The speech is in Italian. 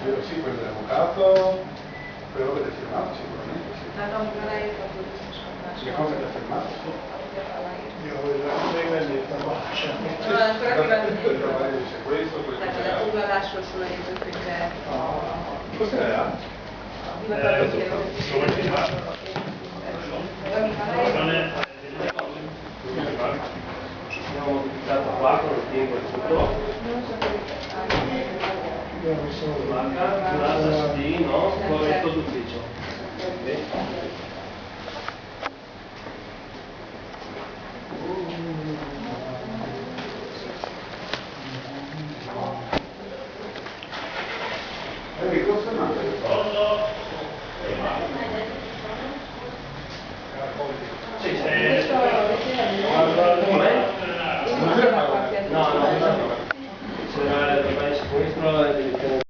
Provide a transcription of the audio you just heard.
Sì, quello dell'avvocato, quello che ti ha firmato sicuramente, sì. Ah no, non l'hai fatto Le cose che ti ha firmato, sì. Io prima di farmacia. No, ancora arrivato niente. C'è questo Aspetta, tu la lascio sulla lingua perché... Cos'era? Dove si va? Abbiamo utilizzato qua con il tempo e tutto. Giurata SD, no? Corretto d'ufficio. Cosa manca? Sì, no, no,